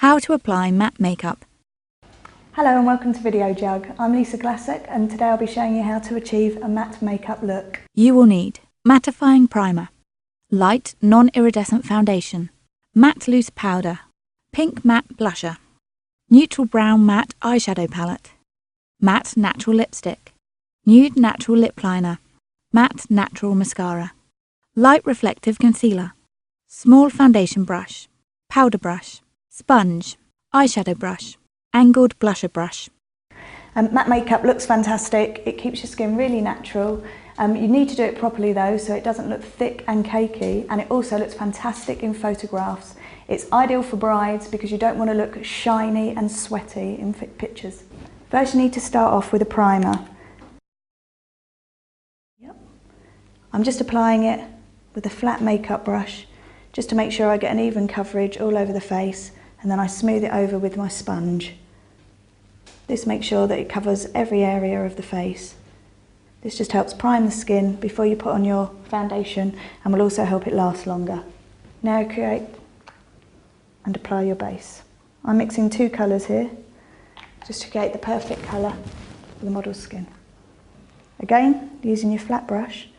How to apply matte makeup. Hello and welcome to Video Jug. I'm Lisa Glassick and today I'll be showing you how to achieve a matte makeup look. You will need mattifying primer, light non-iridescent foundation, matte loose powder, pink matte blusher, neutral brown matte eyeshadow palette, matte natural lipstick, nude natural lip liner, matte natural mascara, light reflective concealer, small foundation brush, powder brush, sponge, eyeshadow brush, angled blusher brush. Matte makeup looks fantastic, it keeps your skin really natural. You need to do it properly though so it doesn't look thick and cakey, and it also looks fantastic in photographs. It's ideal for brides because you don't want to look shiny and sweaty in pictures. First you need to start off with a primer. I'm just applying it with a flat makeup brush just to make sure I get an even coverage all over the face, and then I smooth it over with my sponge. This makes sure that it covers every area of the face. This just helps prime the skin before you put on your foundation and will also help it last longer. Now create and apply your base. I'm mixing two colours here just to create the perfect colour for the model's skin. Again, using your flat brush,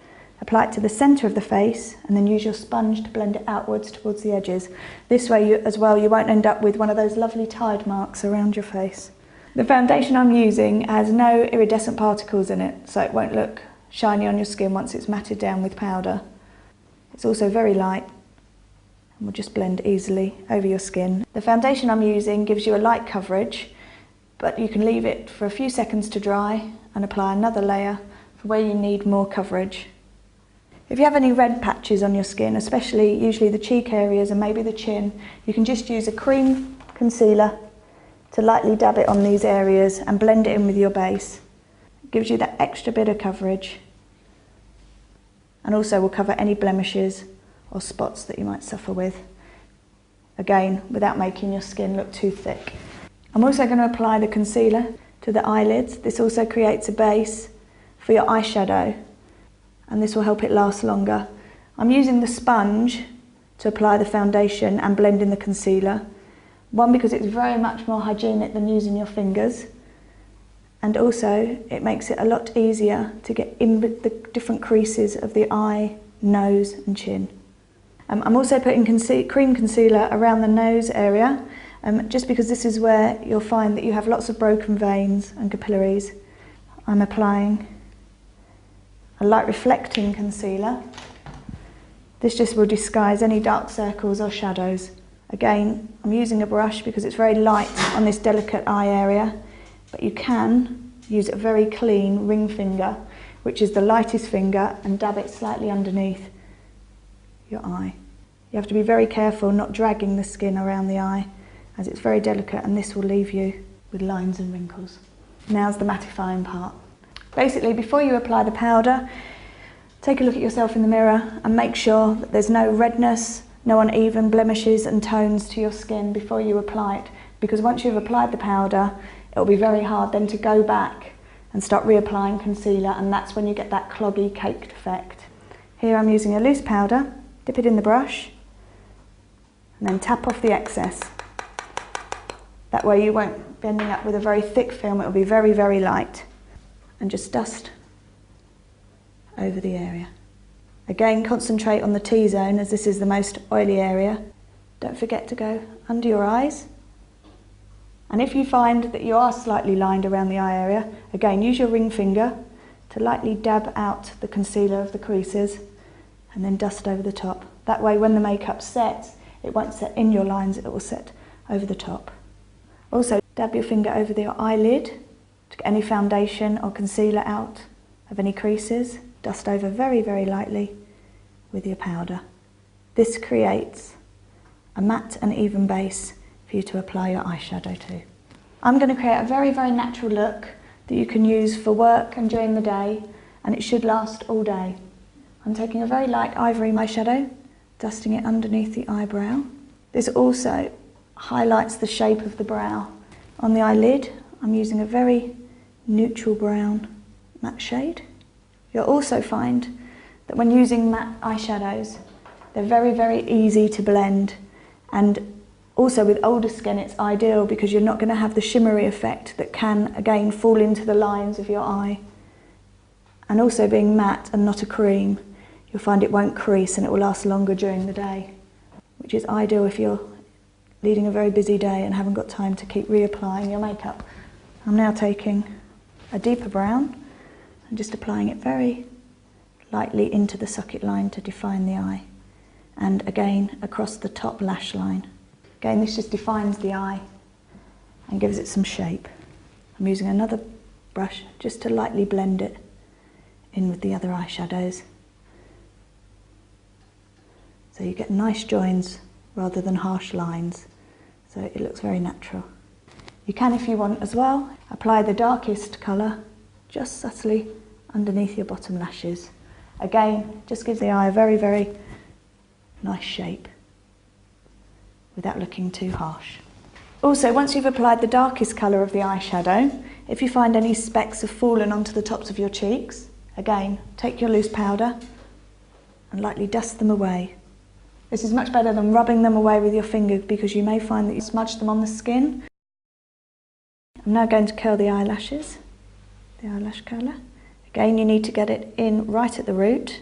apply it to the centre of the face and then use your sponge to blend it outwards towards the edges. This way you won't end up with one of those lovely tide marks around your face. The foundation I'm using has no iridescent particles in it, so it won't look shiny on your skin once it's matted down with powder. It's also very light and will just blend easily over your skin. The foundation I'm using gives you a light coverage, but you can leave it for a few seconds to dry and apply another layer for where you need more coverage. If you have any red patches on your skin, especially usually the cheek areas and maybe the chin, you can just use a cream concealer to lightly dab it on these areas and blend it in with your base. It gives you that extra bit of coverage and also will cover any blemishes or spots that you might suffer with. Again, without making your skin look too thick. I'm also going to apply the concealer to the eyelids. This also creates a base for your eyeshadow, and this will help it last longer. I'm using the sponge to apply the foundation and blend in the concealer. One, because it's very much more hygienic than using your fingers, and also it makes it a lot easier to get in the different creases of the eye, nose and chin. I'm also putting cream concealer around the nose area, just because this is where you'll find that you have lots of broken veins and capillaries. I'm applying a light reflecting concealer. This just will disguise any dark circles or shadows. Again, I'm using a brush because it's very light on this delicate eye area, but you can use a very clean ring finger, which is the lightest finger, and dab it slightly underneath your eye. You have to be very careful not dragging the skin around the eye, as it's very delicate and this will leave you with lines and wrinkles. Now's the mattifying part. Basically, before you apply the powder, take a look at yourself in the mirror and make sure that there's no redness, no uneven blemishes and tones to your skin before you apply it, because once you've applied the powder, it'll be very hard then to go back and start reapplying concealer, and that's when you get that cloggy, caked effect. Here I'm using a loose powder, dip it in the brush, and then tap off the excess. That way you won't be ending up with a very thick film, it'll be very, very light. And just dust over the area. Again, concentrate on the T-zone as this is the most oily area. Don't forget to go under your eyes. And if you find that you are slightly lined around the eye area, again, use your ring finger to lightly dab out the concealer of the creases and then dust over the top. That way when the makeup sets, it won't set in your lines, it will set over the top. Also, dab your finger over your eyelid to get any foundation or concealer out of any creases. Dust over very, very lightly with your powder. This creates a matte and even base for you to apply your eyeshadow to. I'm going to create a very, very natural look that you can use for work and during the day, and it should last all day. I'm taking a very light ivory eyeshadow, dusting it underneath the eyebrow. This also highlights the shape of the brow. On the eyelid, I'm using a very neutral brown matte shade. You'll also find that when using matte eyeshadows, they're very, very easy to blend, and Also with older skin it's ideal because you're not going to have the shimmery effect that can again fall into the lines of your eye. And also being matte and not a cream, you'll find it won't crease and it will last longer during the day, which is ideal if you're leading a very busy day and haven't got time to keep reapplying your makeup. I'm now taking a deeper brown and just applying it very lightly into the socket line to define the eye, and again across the top lash line. Again, this just defines the eye and gives it some shape. I'm using another brush just to lightly blend it in with the other eyeshadows, so you get nice joins rather than harsh lines, so it looks very natural. You can, if you want as well, apply the darkest colour just subtly underneath your bottom lashes. Again, just gives the eye a very, very nice shape without looking too harsh. Also, once you've applied the darkest colour of the eyeshadow, if you find any specks have fallen onto the tops of your cheeks, again, take your loose powder and lightly dust them away. This is much better than rubbing them away with your finger because you may find that you smudge them on the skin. I'm now going to curl the eyelashes, the eyelash curler. Again, you need to get it in right at the root.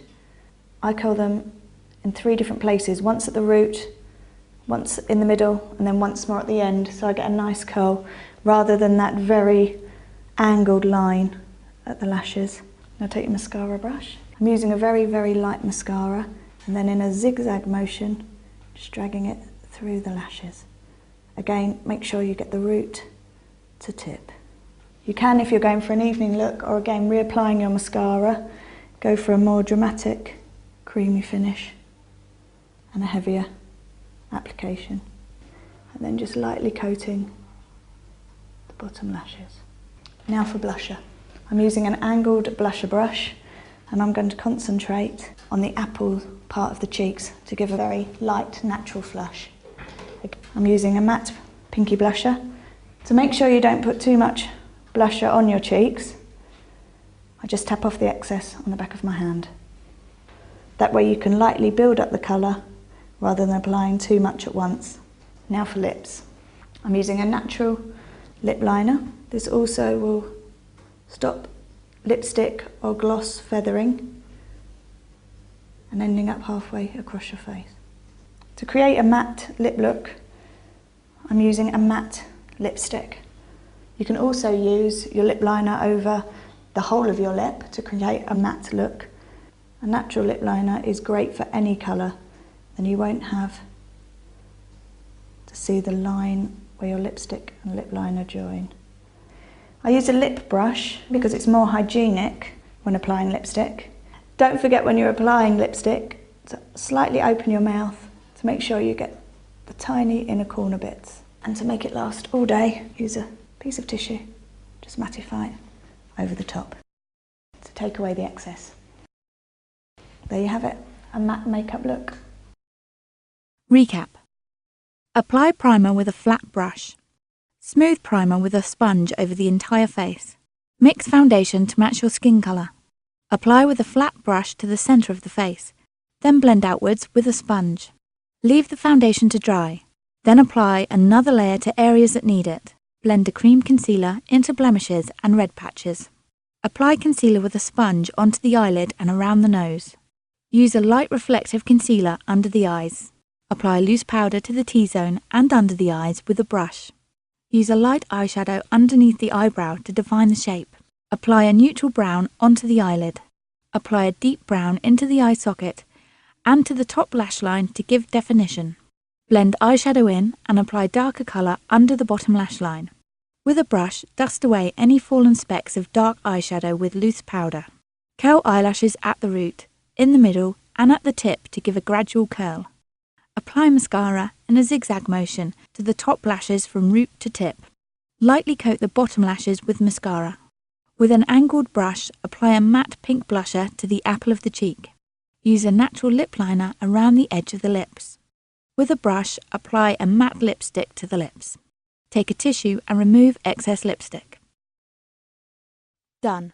I curl them in 3 different places, once at the root, once in the middle, and then once more at the end, so I get a nice curl rather than that very angled line at the lashes. Now take your mascara brush. I'm using a very, very light mascara, and then in a zigzag motion, just dragging it through the lashes. Again, make sure you get the root to tip. You can, if you're going for an evening look, or again reapplying your mascara, go for a more dramatic creamy finish and a heavier application, and then just lightly coating the bottom lashes. Now for blusher. I'm using an angled blusher brush, and I'm going to concentrate on the apple part of the cheeks to give a very light, natural flush. I'm using a matte pinky blusher. To make sure you don't put too much blusher on your cheeks, I just tap off the excess on the back of my hand. That way you can lightly build up the colour rather than applying too much at once. Now for lips. I'm using a natural lip liner. This also will stop lipstick or gloss feathering and ending up halfway across your face. To create a matte lip look, I'm using a matte lipstick. You can also use your lip liner over the whole of your lip to create a matte look. A natural lip liner is great for any colour, then you won't have to see the line where your lipstick and lip liner join. I use a lip brush because it's more hygienic when applying lipstick. Don't forget when you're applying lipstick to slightly open your mouth to make sure you get the tiny inner corner bits. And to make it last all day, use a piece of tissue, just mattify it over the top to take away the excess. There you have it, a matte makeup look. Recap. Apply primer with a flat brush. Smooth primer with a sponge over the entire face. Mix foundation to match your skin colour. Apply with a flat brush to the centre of the face, then blend outwards with a sponge. Leave the foundation to dry. Then apply another layer to areas that need it. Blend a cream concealer into blemishes and red patches. Apply concealer with a sponge onto the eyelid and around the nose. Use a light reflective concealer under the eyes. Apply loose powder to the T-zone and under the eyes with a brush. Use a light eyeshadow underneath the eyebrow to define the shape. Apply a neutral brown onto the eyelid. Apply a deep brown into the eye socket and to the top lash line to give definition. Blend eyeshadow in and apply darker colour under the bottom lash line. With a brush, dust away any fallen specks of dark eyeshadow with loose powder. Curl eyelashes at the root, in the middle and at the tip to give a gradual curl. Apply mascara in a zigzag motion to the top lashes from root to tip. Lightly coat the bottom lashes with mascara. With an angled brush, apply a matte pink blusher to the apple of the cheek. Use a natural lip liner around the edge of the lips. With a brush, apply a matte lipstick to the lips. Take a tissue and remove excess lipstick. Done.